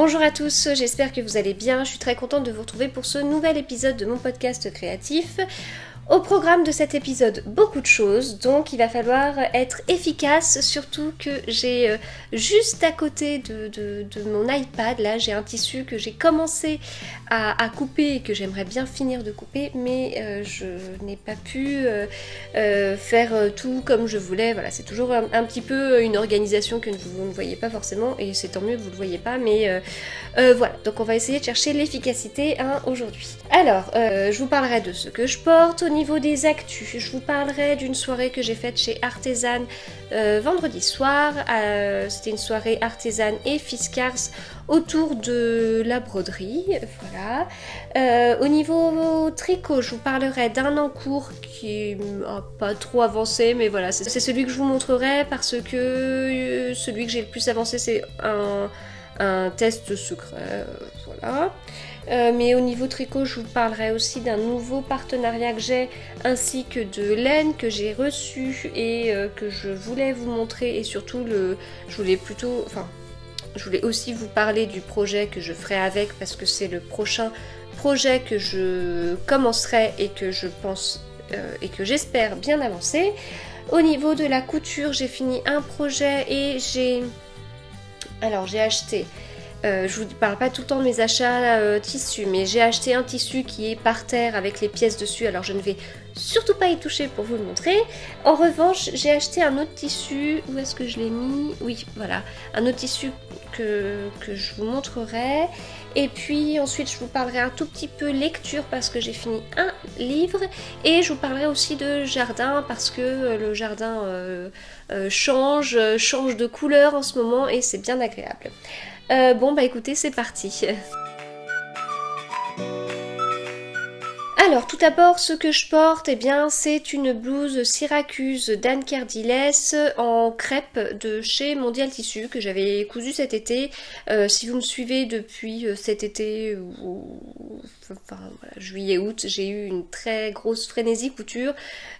Bonjour à tous, j'espère que vous allez bien. Je suis très contente de vous retrouver pour ce nouvel épisode de mon podcast créatif. Au programme de cet épisode, beaucoup de choses, donc il va falloir être efficace, surtout que j'ai juste à côté de mon iPad, là j'ai un tissu que j'ai commencé à couper et que j'aimerais bien finir de couper, mais je n'ai pas pu faire tout comme je voulais. Voilà, c'est toujours un petit peu une organisation que vous ne voyez pas forcément, et c'est tant mieux que vous ne le voyez pas, mais voilà, donc on va essayer de chercher l'efficacité aujourd'hui. Alors, je vous parlerai de ce que je porte. Au niveau des actus, je vous parlerai d'une soirée que j'ai faite chez Artezan vendredi soir. C'était une soirée Artezan et Fiskars autour de la broderie, voilà. Au niveau tricot, je vous parlerai d'un en cours qui n'a pas trop avancé, mais voilà, c'est celui que je vous montrerai parce que celui que j'ai le plus avancé, c'est un test secret, voilà. Mais au niveau tricot, je vous parlerai aussi d'un nouveau partenariat que j'ai, ainsi que de laine que j'ai reçu et que je voulais vous montrer, et surtout je voulais aussi vous parler du projet que je ferai avec, parce que c'est le prochain projet que je commencerai et que je pense et que j'espère bien avancer. Au niveau de la couture, j'ai fini un projet et j'ai acheté, je vous parle pas tout le temps de mes achats tissus, mais j'ai acheté un tissu qui est par terre avec les pièces dessus, alors je ne vais surtout pas y toucher pour vous le montrer. En revanche, j'ai acheté un autre tissu, où est-ce que je l'ai mis? Oui, voilà, un autre tissu que je vous montrerai. Et puis ensuite je vous parlerai un tout petit peu lecture parce que j'ai fini un livre, et je vous parlerai aussi de jardin parce que le jardin change de couleur en ce moment et c'est bien agréable. Bon bah écoutez, c'est parti. Alors tout d'abord, ce que je porte, eh bien, c'est une blouse Syracuse d'Anne Kerdiles en crêpe de chez Mondial Tissu que j'avais cousue cet été. Si vous me suivez depuis cet été enfin voilà, juillet-août, j'ai eu une très grosse frénésie couture.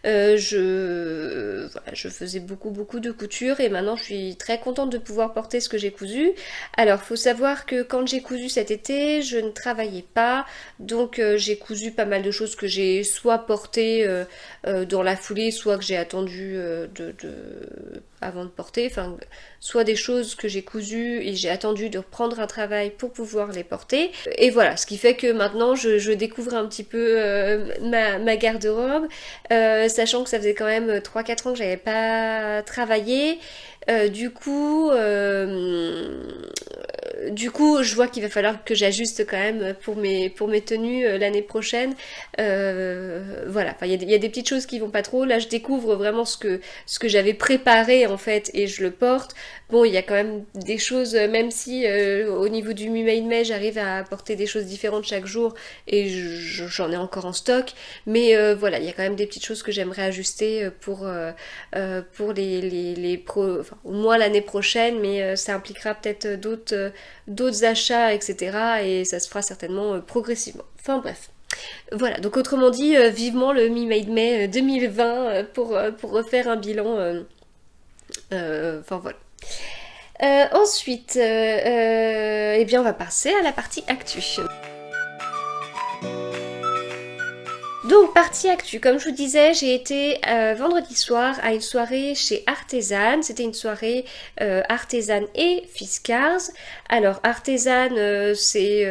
Je faisais beaucoup de couture et maintenant je suis très contente de pouvoir porter ce que j'ai cousu. Alors faut savoir que quand j'ai cousu cet été, je ne travaillais pas, donc j'ai cousu pas mal de choses que j'ai soit portées dans la foulée, soit que j'ai attendu avant de porter, enfin soit des choses que j'ai cousues et j'ai attendu de reprendre un travail pour pouvoir les porter. Et voilà, ce qui fait que maintenant je découvre un petit peu ma garde-robe, sachant que ça faisait quand même 3-4 ans que j'avais pas travaillé. Du coup, je vois qu'il va falloir que j'ajuste quand même pour mes tenues l'année prochaine. Voilà, enfin, il y a des petites choses qui vont pas trop. Là, je découvre vraiment ce que j'avais préparé en fait et je le porte. Bon, il y a quand même des choses, même si au niveau du Me Made May, j'arrive à apporter des choses différentes chaque jour et j'en ai encore en stock. Mais voilà, il y a quand même des petites choses que j'aimerais ajuster pour enfin, au moins l'année prochaine, mais ça impliquera peut-être d'autres achats, etc. Et ça se fera certainement progressivement. Enfin bref. Voilà, donc autrement dit, vivement le Me Made May 2020 pour refaire un bilan. Enfin voilà. Ensuite, eh bien on va passer à la partie actu. Donc partie actu, comme je vous disais, j'ai été vendredi soir à une soirée chez Artezan. C'était une soirée Artezan et Fiskars. Alors Artezan, c'est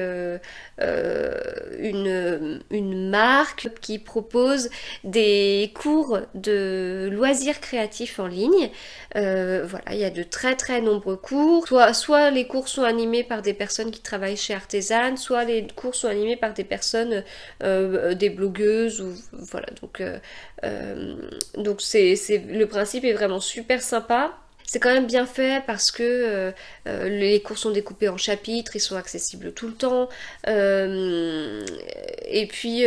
une marque qui propose des cours de loisirs créatifs en ligne. Voilà, il y a de très nombreux cours. Soit les cours sont animés par des personnes qui travaillent chez Artezan, soit les cours sont animés par des personnes, des blogueuses, ou voilà. Donc le principe est vraiment super sympa. C'est quand même bien fait parce que les cours sont découpés en chapitres, ils sont accessibles tout le temps. Et puis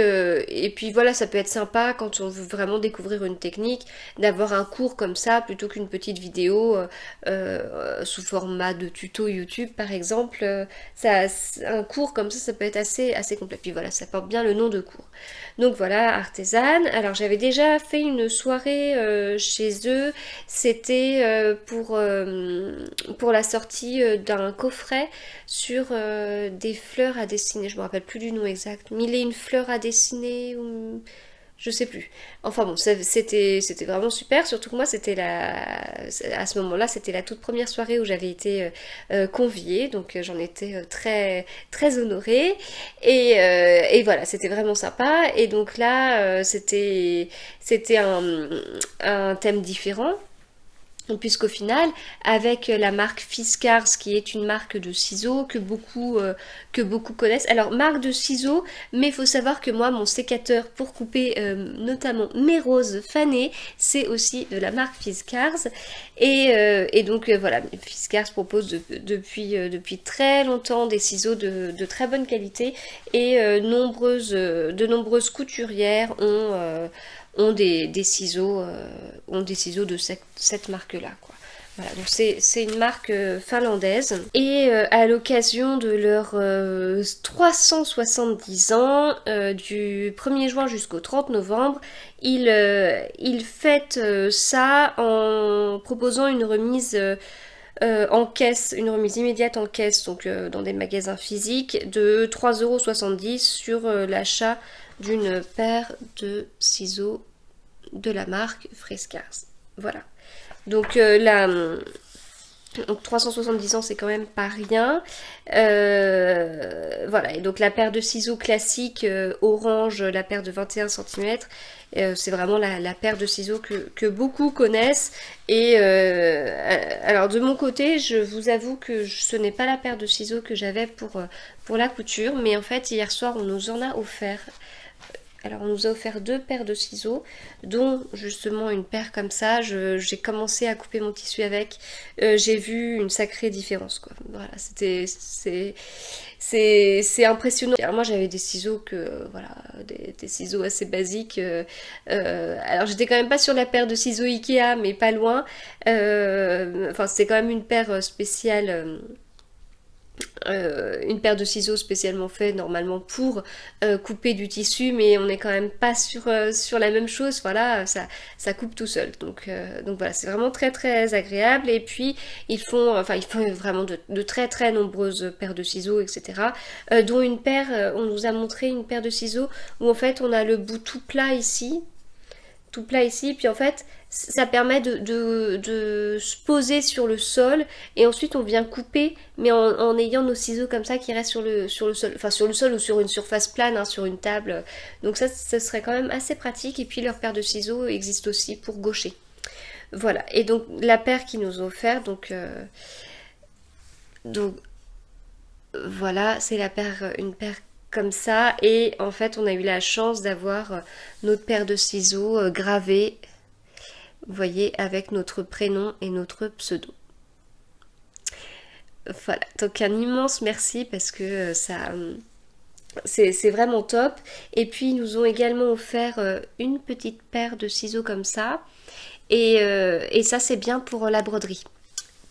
voilà, ça peut être sympa quand on veut vraiment découvrir une technique, d'avoir un cours comme ça plutôt qu'une petite vidéo sous format de tuto YouTube par exemple. Un cours comme ça peut être assez complet. Puis voilà, ça porte bien le nom de cours. Donc voilà, Artezan. Alors j'avais déjà fait une soirée chez eux, c'était pour la sortie d'un coffret sur des fleurs à dessiner. Je me rappelle plus du nom exact. Mille et une fleurs à dessiner ou je sais plus. Enfin bon, c'était vraiment super, surtout que moi à ce moment-là, c'était la toute première soirée où j'avais été conviée, donc j'en étais très très honorée et voilà, c'était vraiment sympa. Et donc là, c'était un thème différent. Puisqu'au final, avec la marque Fiskars, qui est une marque de ciseaux que beaucoup connaissent. Alors, marque de ciseaux, mais il faut savoir que moi, mon sécateur pour couper notamment mes roses fanées, c'est aussi de la marque Fiskars. Et donc, voilà, Fiskars propose depuis très longtemps des ciseaux de très bonne qualité. Et de nombreuses couturières ont des ciseaux de cette marque-là, quoi. Voilà, donc c'est une marque finlandaise. Et à l'occasion de leurs 370 ans, du 1er juin jusqu'au 30 novembre, ils fêtent ça en proposant une remise en caisse, une remise immédiate en caisse, donc dans des magasins physiques, de 3,70 € sur l'achat d'une paire de ciseaux de la marque Fiskars. Voilà. Donc donc 370 ans, c'est quand même pas rien. Voilà, et donc la paire de ciseaux classique orange, la paire de 21 cm, c'est vraiment la paire de ciseaux que beaucoup connaissent. Et alors de mon côté, je vous avoue que ce n'est pas la paire de ciseaux que j'avais pour la couture, mais en fait hier soir on nous en a offert. Alors on nous a offert 2 paires de ciseaux, dont justement une paire comme ça. J'ai commencé à couper mon tissu avec, j'ai vu une sacrée différence, quoi. Voilà, c'est impressionnant. Alors moi j'avais des ciseaux voilà, des ciseaux assez basiques. Alors j'étais quand même pas sur la paire de ciseaux Ikea, mais pas loin. Enfin c'était quand même une paire spéciale. Une paire de ciseaux spécialement fait normalement pour couper du tissu, mais on n'est quand même pas sur la même chose. Voilà, ça coupe tout seul, donc voilà, c'est vraiment très très agréable. Et puis ils font vraiment de très très nombreuses paires de ciseaux, etc., dont une paire, on nous a montré une paire de ciseaux où en fait on a le bout tout plat ici, puis en fait ça permet de se poser sur le sol, et ensuite on vient couper, mais en ayant nos ciseaux comme ça qui restent sur le sol, enfin sur le sol ou sur une surface plane, hein, sur une table. Donc ça serait quand même assez pratique. Et puis leur paire de ciseaux existe aussi pour gaucher. Voilà, et donc la paire qu'ils nous ont offert, donc voilà, c'est une paire comme ça. Et en fait on a eu la chance d'avoir notre paire de ciseaux gravée, vous voyez, avec notre prénom et notre pseudo. Voilà, donc un immense merci, parce que c'est vraiment top. Et puis ils nous ont également offert une petite paire de ciseaux comme ça. Et ça c'est bien pour la broderie,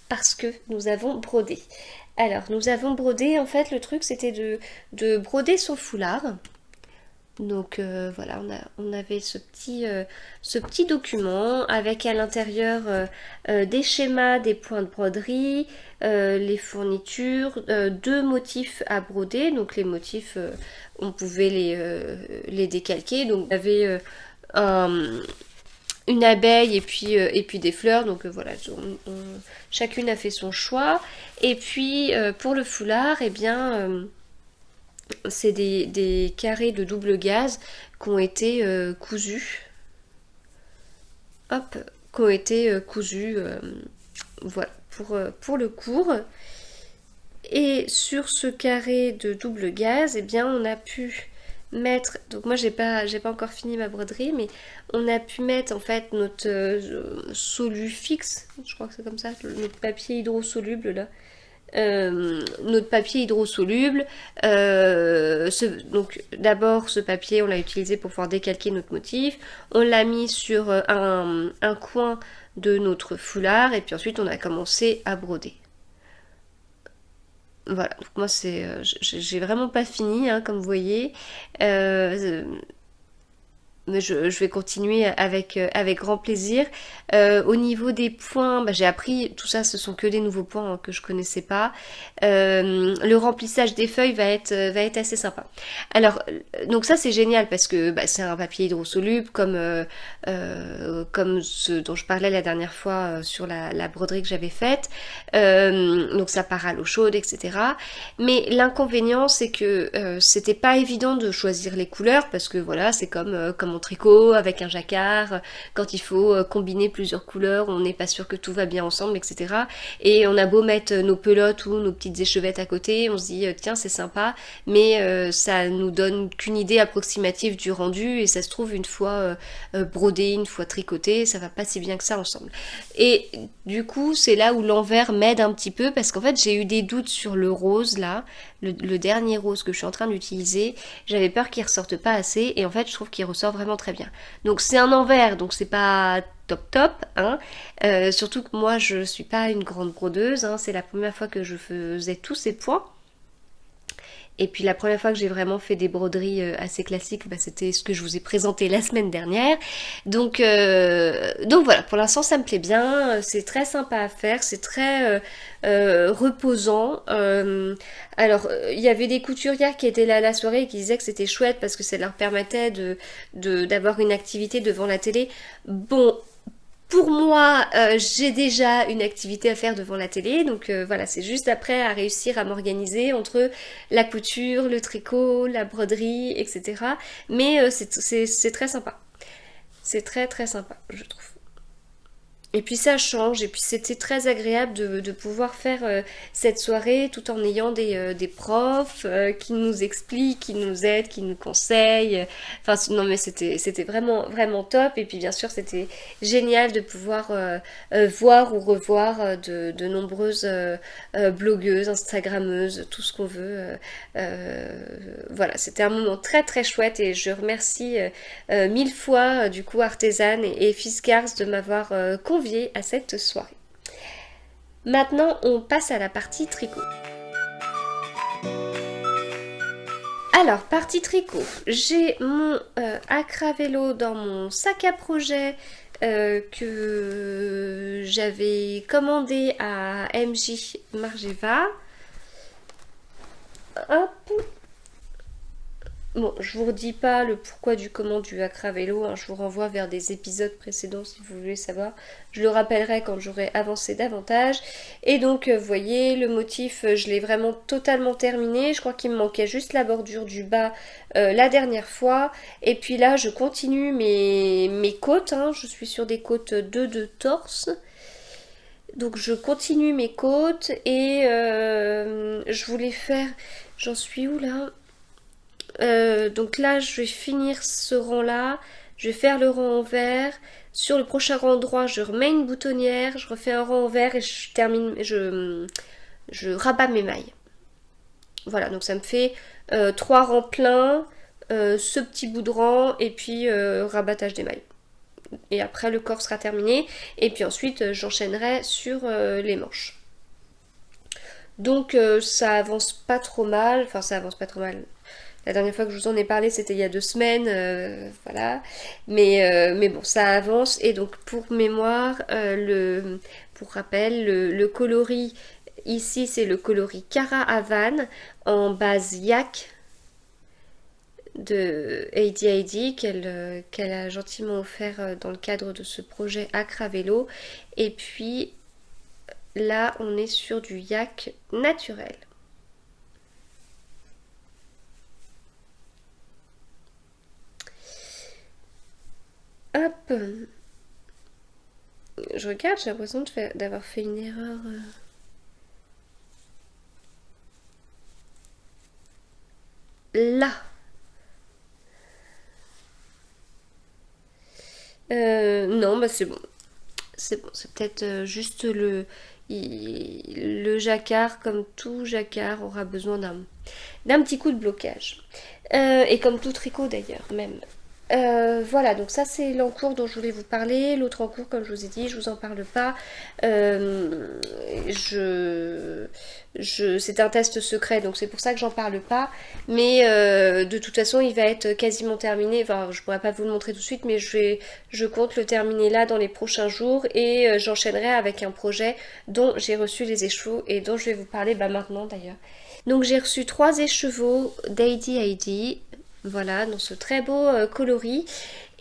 parce que nous avons brodé. Alors nous avons brodé, en fait le truc c'était de broder son foulard. Donc voilà, on avait ce petit document avec à l'intérieur des schémas, des points de broderie, les fournitures, 2 motifs à broder. Donc les motifs, on pouvait les décalquer. Donc on avait une abeille et puis des fleurs. Donc voilà, chacune a fait son choix. Et puis pour le foulard, eh bien c'est des carrés de double gaze qui ont été cousus. Hop, qui ont été cousus, voilà, pour le cours. Et sur ce carré de double gaze, eh bien on a pu mettre, donc moi j'ai pas encore fini ma broderie, mais on a pu mettre en fait notre Solufix, je crois que c'est comme ça, notre papier hydrosoluble là. Notre papier hydrosoluble, donc d'abord ce papier on l'a utilisé pour pouvoir décalquer notre motif, on l'a mis sur un coin de notre foulard, et puis ensuite on a commencé à broder. Voilà, donc moi j'ai vraiment pas fini, hein, comme vous voyez, mais je vais continuer avec grand plaisir. Au niveau des points, j'ai appris, tout ça ce sont que des nouveaux points que je connaissais pas. Le remplissage des feuilles va être assez sympa. Alors, donc ça c'est génial parce que c'est un papier hydrosoluble comme ce dont je parlais la dernière fois sur la broderie que j'avais faite. Donc ça part à l'eau chaude, etc. Mais l'inconvénient c'est que c'était pas évident de choisir les couleurs parce que voilà, c'est comme mon tricot avec un jacquard, quand il faut combiner plusieurs couleurs, on n'est pas sûr que tout va bien ensemble, etc. Et on a beau mettre nos pelotes ou nos petites échevettes à côté, on se dit tiens c'est sympa, mais ça nous donne qu'une idée approximative du rendu et ça se trouve une fois brodé, une fois tricoté, ça va pas si bien que ça ensemble. Et du coup c'est là où l'envers m'aide un petit peu parce qu'en fait j'ai eu des doutes sur le rose là, le dernier rose que je suis en train d'utiliser, j'avais peur qu'il ressorte pas assez et en fait je trouve qu'il ressort vraiment très bien. Donc c'est un envers, donc c'est pas top, hein. Surtout que moi je suis pas une grande brodeuse, hein. C'est la première fois que je faisais tous ces points. Et puis la première fois que j'ai vraiment fait des broderies assez classiques, c'était ce que je vous ai présenté la semaine dernière. Donc voilà, pour l'instant ça me plaît bien, c'est très sympa à faire, c'est très reposant. Alors il y avait des couturières qui étaient là à la soirée et qui disaient que c'était chouette parce que ça leur permettait d'avoir une activité devant la télé. Bon, pour moi, j'ai déjà une activité à faire devant la télé, donc voilà, c'est juste après à réussir à m'organiser entre la couture, le tricot, la broderie, etc. Mais c'est très sympa. C'est très très sympa, je trouve. Et puis ça change, et puis c'était très agréable de pouvoir faire cette soirée tout en ayant des profs qui nous expliquent, qui nous aident, qui nous conseillent. Enfin non mais c'était vraiment vraiment top. Et puis bien sûr c'était génial de pouvoir voir ou revoir de nombreuses blogueuses, instagrammeuses, tout ce qu'on veut. Voilà, c'était un moment très très chouette et je remercie mille fois du coup Artezane et Fiskars de m'avoir convié à cette soirée. Maintenant, on passe à la partie tricot. Alors, partie tricot, j'ai mon Acravélo dans mon sac à projet que j'avais commandé à MJ Margeva. Hop. Bon, je vous redis pas le pourquoi du comment du Acravélo, hein, je vous renvoie vers des épisodes précédents si vous voulez savoir. Je le rappellerai quand j'aurai avancé davantage. Et donc, vous voyez, le motif, je l'ai vraiment totalement terminé. Je crois qu'il me manquait juste la bordure du bas la dernière fois. Et puis là, je continue mes côtes. Hein. Je suis sur des côtes 2 de torse. Donc, je continue mes côtes et je voulais faire... J'en suis où là ? Donc là je vais finir ce rang là, je vais faire le rang en vert, sur le prochain rang droit je remets une boutonnière, je refais un rang en vert et je termine, je rabats mes mailles. Voilà, donc ça me fait 3 rangs pleins, ce petit bout de rang et puis rabattage des mailles. Et après le corps sera terminé et puis ensuite j'enchaînerai sur les manches. Donc ça avance pas trop mal, enfin ça avance pas trop mal. La dernière fois que je vous en ai parlé, c'était il y a 2 semaines, voilà. Mais bon, ça avance. Et donc, pour mémoire, pour rappel, le coloris, ici, c'est le coloris Cara Havane en base yak de Heidi Heidi qu'elle a gentiment offert dans le cadre de ce projet Acravélo. Et puis, là, on est sur du yak naturel. Hop. Je regarde, j'ai l'impression d'avoir fait une erreur. Là. Non, c'est bon. C'est bon, c'est peut-être juste le jacquard, comme tout jacquard, aura besoin d'un petit coup de blocage. Et comme tout tricot d'ailleurs, même. Voilà, donc ça c'est l'encours dont je voulais vous parler. L'autre encours, comme je vous ai dit, je vous en parle pas. Euh, c'est un test secret, donc c'est pour ça que j'en parle pas. Mais de toute façon, il va être quasiment terminé. Enfin, je pourrais pas vous le montrer tout de suite, mais je compte le terminer là dans les prochains jours et j'enchaînerai avec un projet dont j'ai reçu les écheveaux et dont je vais vous parler maintenant d'ailleurs. Donc j'ai reçu 3 écheveaux d'AD. Voilà, dans ce très beau coloris.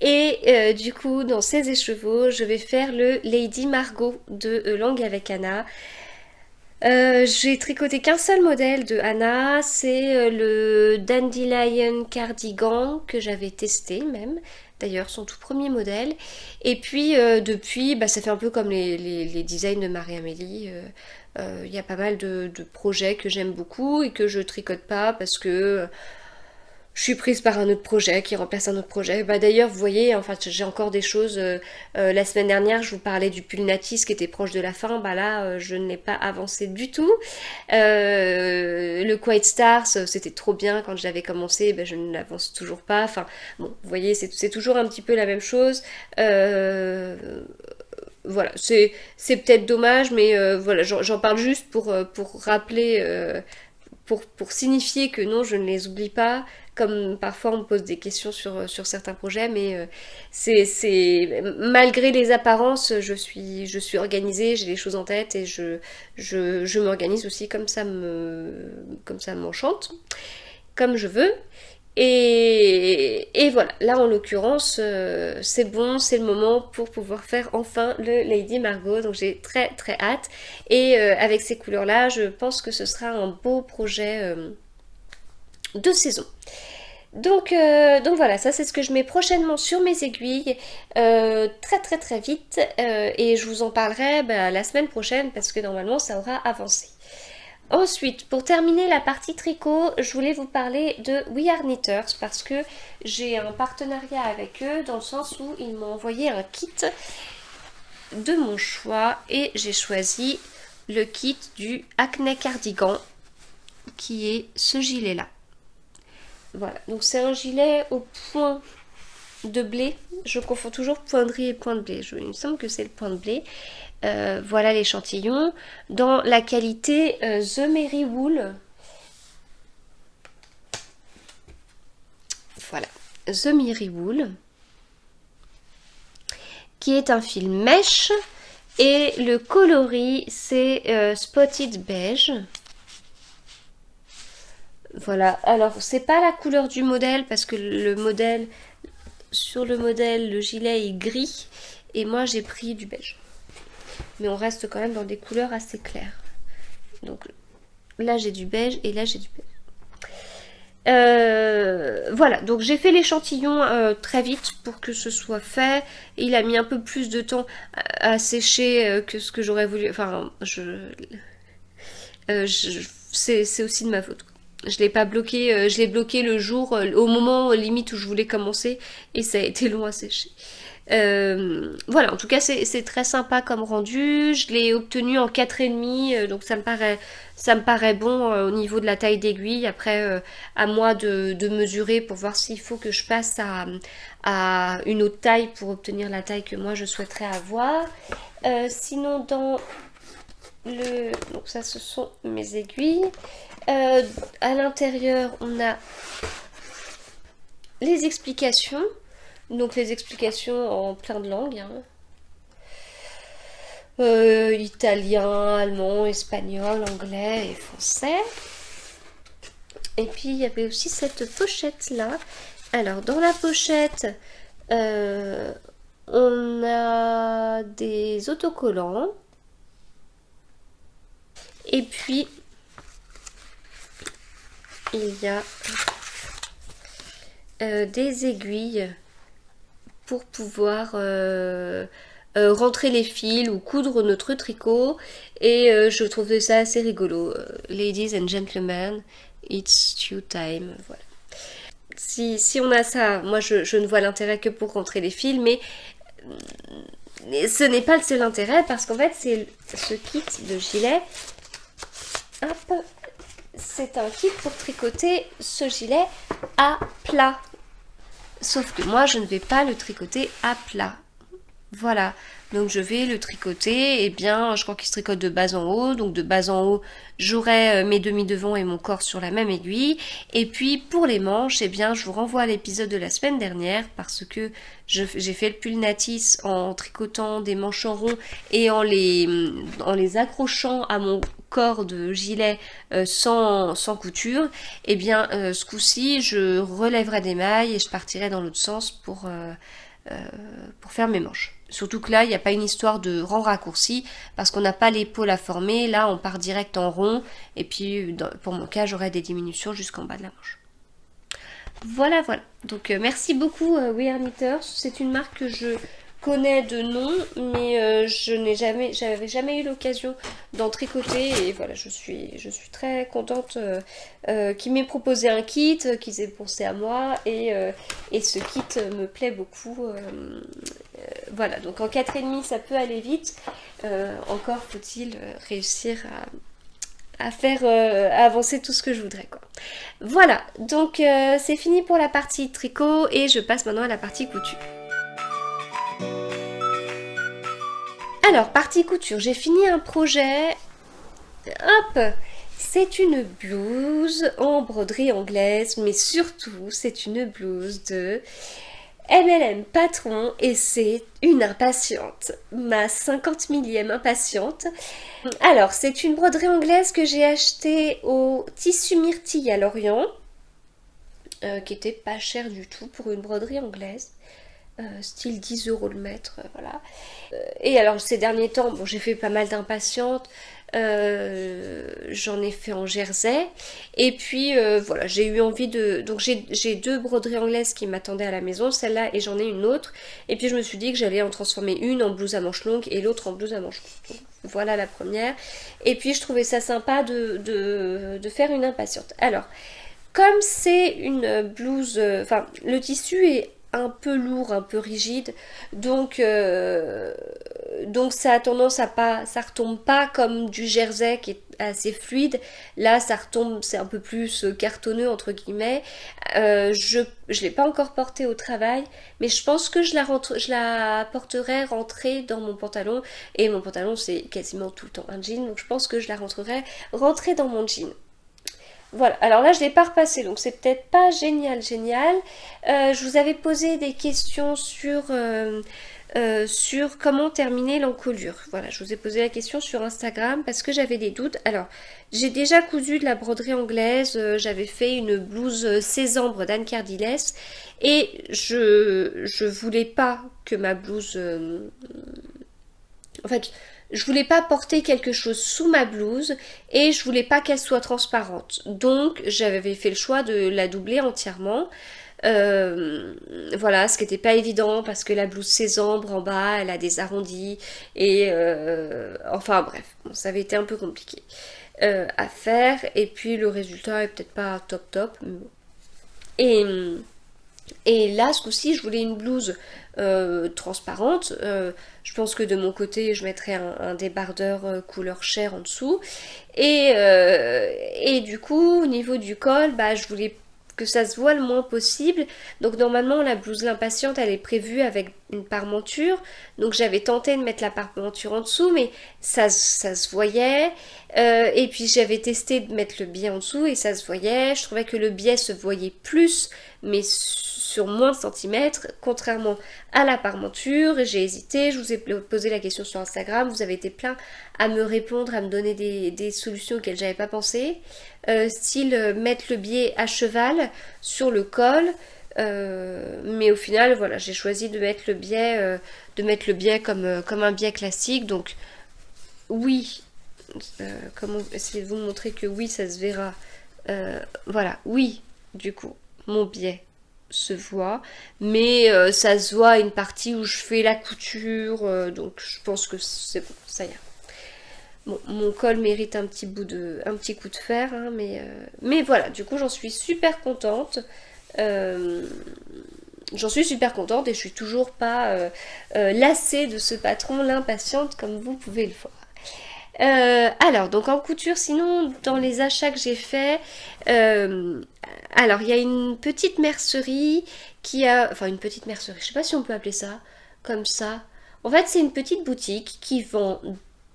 Et du coup, dans ces écheveaux, je vais faire le Lady Margot de Langue avec Anna. J'ai tricoté qu'un seul modèle de Anna, c'est le Dandelion Cardigan que j'avais testé même. D'ailleurs, son tout premier modèle. Et puis, depuis, ça fait un peu comme les designs de Marie-Amélie. Il y a pas mal de projets que j'aime beaucoup et que je tricote pas parce que je suis prise par un autre projet qui remplace un autre projet. D'ailleurs, vous voyez, enfin, j'ai encore des choses. La semaine dernière, je vous parlais du pull Natis qui était proche de la fin. Là, je ne l'ai pas avancé du tout. Le Quiet Stars, c'était trop bien quand j'avais commencé. Je ne l'avance toujours pas. Enfin, bon, vous voyez, c'est toujours un petit peu la même chose. Voilà, c'est peut-être dommage, mais voilà, j'en parle juste pour rappeler, pour signifier que non, je ne les oublie pas, comme parfois on me pose des questions sur certains projets, mais malgré les apparences, je suis organisée, j'ai les choses en tête et je m'organise aussi comme ça m'enchante, comme je veux. Et voilà, là en l'occurrence, c'est bon, c'est le moment pour pouvoir faire enfin le Lady Margot, donc j'ai très très hâte. Et avec ces couleurs-là, je pense que ce sera un beau projet de saison. Donc voilà, ça c'est ce que je mets prochainement sur mes aiguilles, très très très vite, et je vous en parlerai la semaine prochaine parce que normalement ça aura avancé. Ensuite, pour terminer la partie tricot, je voulais vous parler de We Are Knitters parce que j'ai un partenariat avec eux dans le sens où ils m'ont envoyé un kit de mon choix et j'ai choisi le kit du Acne Cardigan qui est ce gilet là. Voilà, donc c'est un gilet au point de blé. Je confonds toujours pointerie et point de blé. Il me semble que c'est le point de blé. Voilà l'échantillon dans la qualité The Mary Wool. Voilà, The Mary Wool, qui est un fil mèche et le coloris c'est Spotted Beige. Voilà, alors c'est pas la couleur du modèle parce que sur le modèle le gilet est gris et moi j'ai pris du beige. Mais on reste quand même dans des couleurs assez claires. Donc là j'ai du beige et là j'ai du beige. Voilà, donc j'ai fait l'échantillon très vite pour que ce soit fait. Il a mis un peu plus de temps à sécher que ce que j'aurais voulu. Enfin, c'est aussi de ma faute. Je l'ai pas bloqué, je l'ai bloqué le jour, au moment limite où je voulais commencer, et ça a été long à sécher. Voilà, en tout cas c'est très sympa comme rendu. Je l'ai obtenu en 4,5, donc ça me paraît bon au niveau de la taille d'aiguille. Après, à moi de mesurer pour voir s'il faut que je passe à une autre taille pour obtenir la taille que moi je souhaiterais avoir. Sinon donc ça ce sont mes aiguilles. À l'intérieur on a les explications. Donc les explications en plein de langues. Italien, allemand, espagnol, anglais et français. Et puis il y avait aussi cette pochette là. Alors dans la pochette, on a des autocollants. Et puis il y a des aiguilles pour pouvoir rentrer les fils ou coudre notre tricot. Et je trouvais ça assez rigolo. Ladies and gentlemen, it's stew time. Voilà. Si on a ça, moi je ne vois l'intérêt que pour rentrer les fils, mais ce n'est pas le seul intérêt parce qu'en fait c'est ce kit de gilet. Hop, c'est un kit pour tricoter ce gilet à plat. Sauf que moi, je ne vais pas le tricoter à plat. Voilà, donc je vais le tricoter, et bien je crois qu'il se tricote de bas en haut, donc de bas en haut j'aurai mes demi-devants et mon corps sur la même aiguille, et puis pour les manches, eh bien je vous renvoie à l'épisode de la semaine dernière, parce que j'ai fait le pull Natis en tricotant des manches en rond et en les accrochant à mon corps de gilet sans couture, et bien ce coup-ci je relèverai des mailles et je partirai dans l'autre sens pour faire mes manches. Surtout que là, il n'y a pas une histoire de rang raccourci, parce qu'on n'a pas l'épaule à former. Là, on part direct en rond, et puis pour mon cas, j'aurai des diminutions jusqu'en bas de la manche. Voilà, voilà. Donc merci beaucoup We Knitters. C'est une marque que je connais de nom, mais j'avais jamais eu l'occasion d'en tricoter, et voilà, je suis très contente qu'ils m'aient proposé un kit, qu'ils aient pensé à moi, et ce kit me plaît beaucoup. Voilà, donc en 4,5 ça peut aller vite, encore faut-il réussir à faire avancer tout ce que je voudrais, quoi. Voilà, donc c'est fini pour la partie tricot, et je passe maintenant à la partie couture. Alors, partie couture, j'ai fini un projet, hop, c'est une blouse en broderie anglaise, mais surtout c'est une blouse de MLM Patron, et c'est une impatiente, ma 50 millième impatiente. Alors, c'est une broderie anglaise que j'ai achetée au Tissu Myrtille à Lorient, qui était pas cher du tout pour une broderie anglaise. Style 10 € le mètre, voilà. Et alors ces derniers temps, bon, j'ai fait pas mal d'impatientes, j'en ai fait en jersey, et puis voilà, j'ai eu envie de... Donc j'ai 2 broderies anglaises qui m'attendaient à la maison, celle-là et j'en ai une autre, et puis je me suis dit que j'allais en transformer une en blouse à manches longues et l'autre en blouse à manches courtes. Voilà la première, et puis je trouvais ça sympa de faire une impatiente. Alors, comme c'est une blouse, enfin le tissu est un peu lourd, un peu rigide, donc ça a tendance à pas, ça retombe pas comme du jersey qui est assez fluide. Là ça retombe, c'est un peu plus cartonneux entre guillemets. Je l'ai pas encore portée au travail, mais je pense que je la porterai rentrée dans mon pantalon, et mon pantalon c'est quasiment tout le temps un jean, donc je pense que je la rentrerai rentrée dans mon jean. Voilà, alors là je l'ai pas repassé, donc c'est peut-être pas génial. Je vous avais posé des questions sur comment terminer l'encolure. Voilà, je vous ai posé la question sur Instagram parce que j'avais des doutes. Alors, j'ai déjà cousu de la broderie anglaise, j'avais fait une blouse Sésambre d'Anne Cardiles, et je voulais pas que ma blouse... en fait, je voulais pas porter quelque chose sous ma blouse, et je voulais pas qu'elle soit transparente. Donc j'avais fait le choix de la doubler entièrement. Voilà, ce qui n'était pas évident parce que la blouse Sésambre en bas, elle a des arrondis, et enfin bref, bon, ça avait été un peu compliqué à faire, et puis le résultat est peut-être pas top, mais bon. Et là, ce coup-ci, je voulais une blouse transparente. Je pense que de mon côté, je mettrai un débardeur couleur chair en dessous. Et du coup, au niveau du col, bah, je voulais que ça se voit le moins possible. Donc normalement, la blouse l'impatiente, elle est prévue avec une parmenture. Donc j'avais tenté de mettre la parmenture en dessous, mais ça se voyait. Et puis j'avais testé de mettre le biais en dessous, et ça se voyait. Je trouvais que le biais se voyait plus, mais sur moins de centimètres, contrairement à la parmenture. J'ai hésité, je vous ai posé la question sur Instagram, vous avez été plein à me répondre, à me donner des solutions auxquelles j'avais pas pensé, style mettre le biais à cheval sur le col, mais au final voilà, j'ai choisi de mettre le biais comme un biais classique. Donc oui, comment essayer de vous montrer que oui, ça se verra, voilà, oui, du coup mon biais se voit, mais ça se voit à une partie où je fais la couture, donc je pense que c'est bon, ça y est. Bon, mon col mérite un petit coup de fer, hein, mais voilà, du coup j'en suis super contente. J'en suis super contente, et je suis toujours pas lassée de ce patron, l'impatiente, comme vous pouvez le voir. Alors, donc en couture, sinon, dans les achats que j'ai faits, alors il y a une petite mercerie qui a... Enfin, une petite mercerie, je sais pas si on peut appeler ça comme ça. En fait, c'est une petite boutique qui vend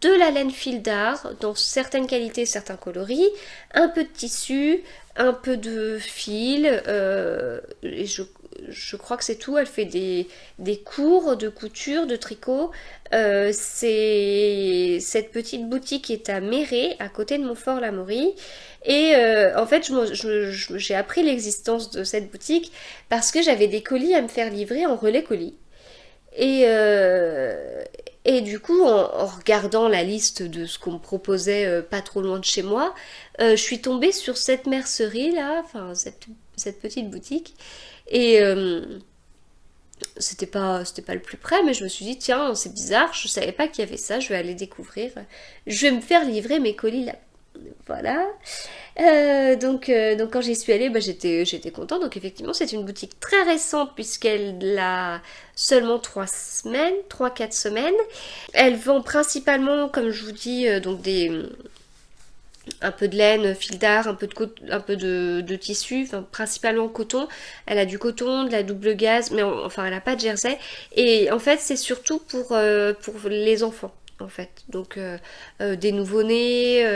de la laine fil d'art dans certaines qualités, certains coloris, un peu de tissu, un peu de fil, et je crois que c'est tout. Elle fait des cours de couture, de tricot. Cette petite boutique est à Méré, à côté de Montfort-l'Amaury. Et en fait, j'ai appris l'existence de cette boutique parce que j'avais des colis à me faire livrer en relais colis. Et, du coup, en regardant la liste de ce qu'on me proposait pas trop loin de chez moi, je suis tombée sur cette mercerie là, enfin cette petite boutique. Et c'était pas le plus près, mais je me suis dit, tiens, c'est bizarre, je savais pas qu'il y avait ça, je vais aller découvrir. Je vais me faire livrer mes colis là. Voilà. Donc quand j'y suis allée, bah, j'étais contente. Donc effectivement, c'est une boutique très récente puisqu'elle a seulement 3 semaines, 3-4 semaines. Elle vend principalement, comme je vous dis, donc un peu de laine, fil d'art, un peu de tissu, enfin principalement coton. Elle a du coton, de la double gaze, mais enfin elle a pas de jersey. Et en fait c'est surtout pour les enfants en fait. Donc des nouveau-nés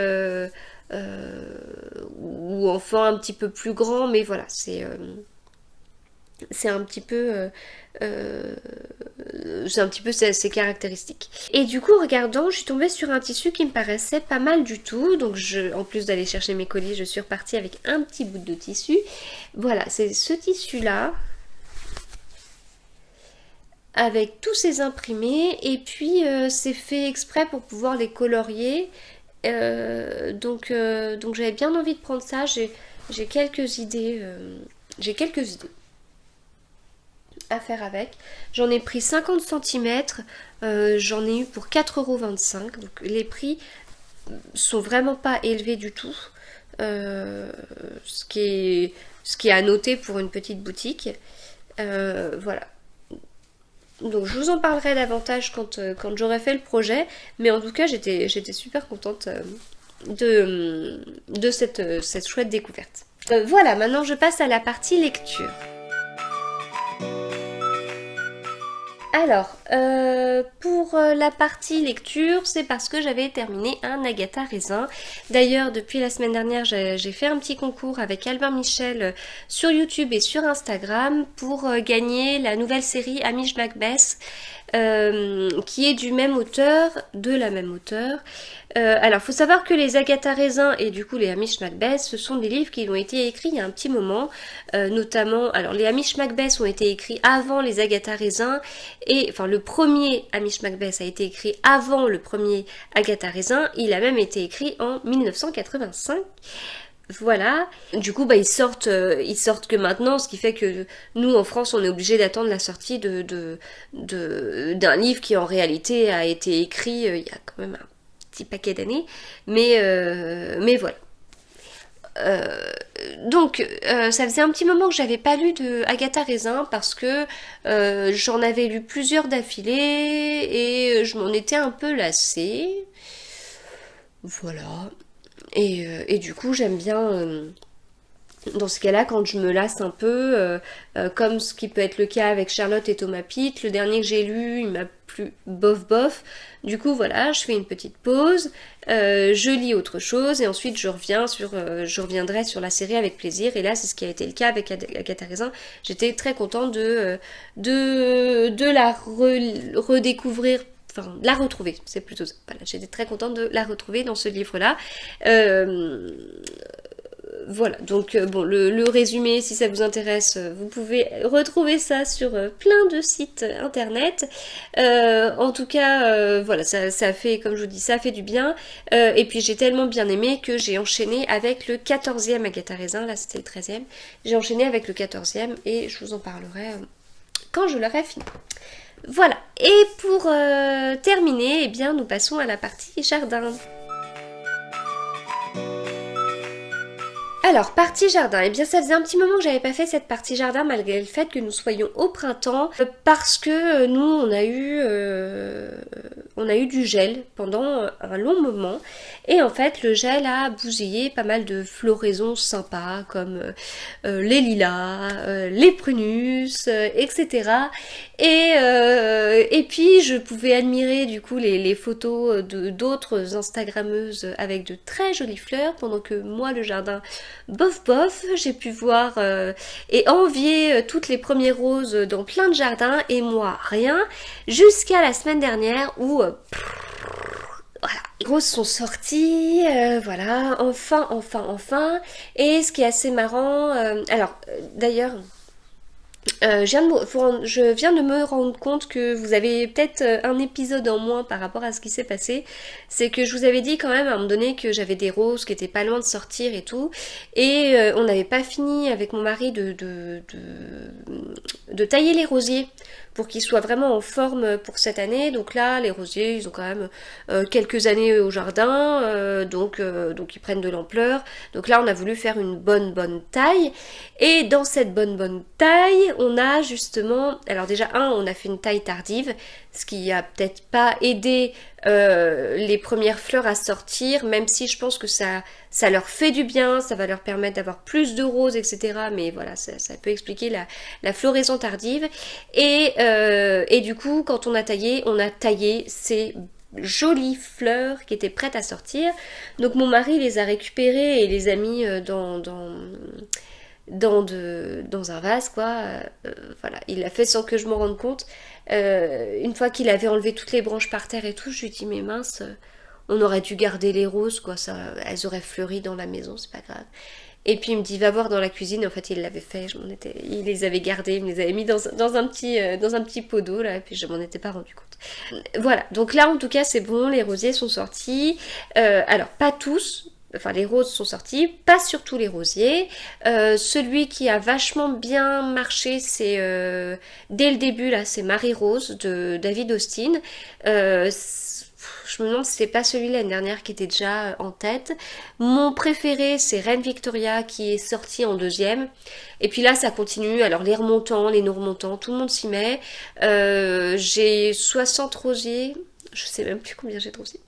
ou enfants un petit peu plus grands, mais voilà c'est un petit peu ses caractéristiques. Et du coup, en regardant, je suis tombée sur un tissu qui me paraissait pas mal du tout. Donc, en plus d'aller chercher mes colis, je suis repartie avec un petit bout de tissu. Voilà, c'est ce tissu-là, avec tous ces imprimés. Et puis, c'est fait exprès pour pouvoir les colorier. Donc j'avais bien envie de prendre ça. J'ai quelques idées. J'ai quelques idées à faire avec. J'en ai pris 50 cm, j'en ai eu pour 4,25 €. Donc les prix sont vraiment pas élevés du tout. Ce qui est à noter pour une petite boutique. Voilà. Donc je vous en parlerai davantage quand j'aurai fait le projet. Mais en tout cas, j'étais super contente de cette chouette découverte. Voilà, maintenant je passe à la partie lecture. Alors, pour la partie lecture, c'est parce que j'avais terminé un Agatha Raisin. D'ailleurs, depuis la semaine dernière, j'ai fait un petit concours avec Albin Michel sur YouTube et sur Instagram pour gagner la nouvelle série Hamish Macbeth, qui est du même auteur, de la même auteur. Alors, faut savoir que les Agatha Raisin et du coup les Hamish Macbeth, ce sont des livres qui ont été écrits il y a un petit moment, notamment, alors les Hamish Macbeth ont été écrits avant les Agatha Raisin, et enfin le premier Hamish Macbeth a été écrit avant le premier Agatha Raisin, il a même été écrit en 1985. Voilà, du coup ils sortent que maintenant, ce qui fait que nous en France on est obligé d'attendre la sortie d'un livre qui en réalité a été écrit il y a quand même un petit paquet d'années, mais voilà. Donc ça faisait un petit moment que j'avais pas lu de Agatha Raisin parce que j'en avais lu plusieurs d'affilée et je m'en étais un peu lassée. Voilà. Et du coup j'aime bien dans ce cas-là, quand je me lasse un peu, comme ce qui peut être le cas avec Charlotte et Thomas Pitt, le dernier que j'ai lu, il m'a plu bof bof. Du coup, voilà, je fais une petite pause, je lis autre chose, et ensuite je reviendrai sur la série avec plaisir. Et là, c'est ce qui a été le cas avec Agatha Raisin. J'étais très contente de la redécouvrir. Enfin, la retrouver, c'est plutôt ça. Voilà, j'étais très contente de la retrouver dans ce livre-là. Voilà, donc bon, le résumé, si ça vous intéresse, vous pouvez retrouver ça sur plein de sites internet. En tout cas, voilà, ça fait, comme je vous dis, ça fait du bien. Et puis j'ai tellement bien aimé que j'ai enchaîné avec le 14e Agatha Raisin, là c'était le 13e. J'ai enchaîné avec le 14e et je vous en parlerai quand je l'aurai fini. Voilà, et pour terminer, eh bien, nous passons à la partie jardin. Alors, partie jardin, eh bien ça faisait un petit moment que j'avais pas fait cette partie jardin malgré le fait que nous soyons au printemps, parce que nous on a eu on a eu du gel pendant un long moment et en fait le gel a bousillé pas mal de floraisons sympas comme les lilas, les prunus, etc. Et puis je pouvais admirer du coup les photos de d'autres Instagrammeuses avec de très jolies fleurs pendant que moi le jardin bof bof, j'ai pu voir et envier toutes les premières roses dans plein de jardins et moi rien jusqu'à la semaine dernière où voilà, les roses sont sorties, voilà, enfin. Et ce qui est assez marrant, d'ailleurs, je viens de me rendre compte que vous avez peut-être un épisode en moins par rapport à ce qui s'est passé. C'est que je vous avais dit quand même à un moment donné que j'avais des roses qui étaient pas loin de sortir et tout. Et on n'avait pas fini avec mon mari de tailler les rosiers pour qu'ils soient vraiment en forme pour cette année. Donc là, les rosiers, ils ont quand même quelques années au jardin, donc ils prennent de l'ampleur. Donc là, on a voulu faire une bonne taille. Et dans cette bonne taille, on a justement... Alors déjà, on a fait une taille tardive, ce qui a peut-être pas aidé les premières fleurs à sortir, même si je pense que ça leur fait du bien, ça va leur permettre d'avoir plus de roses, etc. Mais voilà, ça peut expliquer la floraison tardive. Et du coup, quand on a taillé ces jolies fleurs qui étaient prêtes à sortir. Donc mon mari les a récupérées et les a mis dans un vase, quoi. Voilà, il l'a fait sans que je m'en rende compte. Une fois qu'il avait enlevé toutes les branches par terre et tout, je lui ai dit mais mince, on aurait dû garder les roses, quoi, elles auraient fleuri dans la maison, c'est pas grave. Et puis il me dit va voir dans la cuisine, en fait il l'avait fait, il les avait gardés, il me les avait mis dans un petit pot d'eau là, et puis je m'en étais pas rendu compte. Voilà, donc là en tout cas c'est bon, les rosiers sont sortis, alors pas tous. Enfin, les roses sont sorties, pas sur tous les rosiers. Celui qui a vachement bien marché, c'est dès le début, là, c'est Marie Rose de David Austin. Je me demande si c'est pas celui l'année dernière qui était déjà en tête. Mon préféré, c'est Reine Victoria qui est sorti en deuxième. Et puis là, ça continue. Alors, les remontants, les non-remontants, tout le monde s'y met. J'ai 60 rosiers. Je sais même plus combien j'ai de rosiers.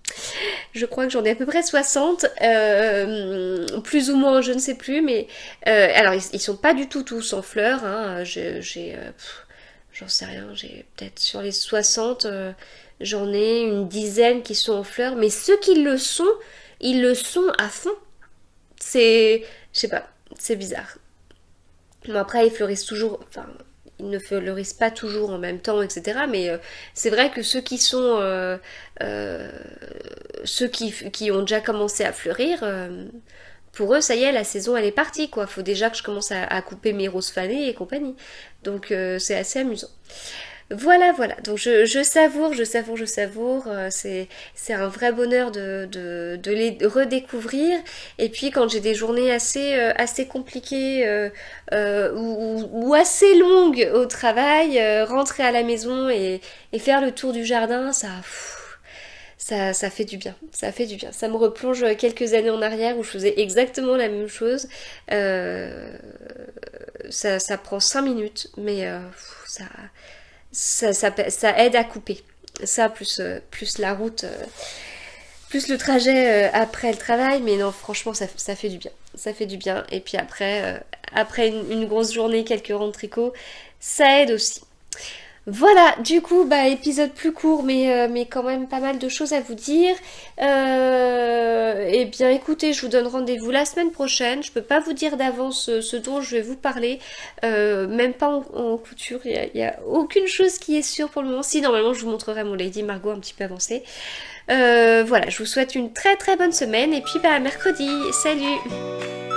Je crois que j'en ai à peu près 60, plus ou moins, je ne sais plus, mais alors ils sont pas du tout tous en fleurs, hein. J'en sais rien, j'ai peut-être sur les 60, j'en ai une dizaine qui sont en fleurs, mais ceux qui ils le sont à fond. Je sais pas, c'est bizarre. Bon, après ils fleurissent toujours, enfin ils ne fleurissent pas toujours en même temps, etc. Mais c'est vrai que ceux qui sont ceux qui ont déjà commencé à fleurir, pour eux, ça y est, la saison elle est partie, quoi. Faut déjà que je commence à couper mes roses fanées et compagnie. Donc c'est assez amusant. Voilà. Donc je savoure. C'est un vrai bonheur de les redécouvrir. Et puis quand j'ai des journées assez compliquées ou assez longues au travail, rentrer à la maison et faire le tour du jardin, ça fait du bien. Ça fait du bien. Ça me replonge quelques années en arrière où je faisais exactement la même chose. Ça prend 5 minutes, mais ça aide à couper. Ça, plus la route, plus le trajet après le travail. Mais non, franchement, ça fait du bien. Ça fait du bien. Et puis après une grosse journée, quelques rangs de tricot, ça aide aussi. Voilà, du coup, épisode plus court, mais quand même pas mal de choses à vous dire. Eh bien, écoutez, je vous donne rendez-vous la semaine prochaine. Je peux pas vous dire d'avance ce dont je vais vous parler, même pas en couture. Il y a aucune chose qui est sûre pour le moment. Si, normalement, je vous montrerai mon Lady Margot un petit peu avancé. Voilà, je vous souhaite une très très bonne semaine et puis mercredi. Salut!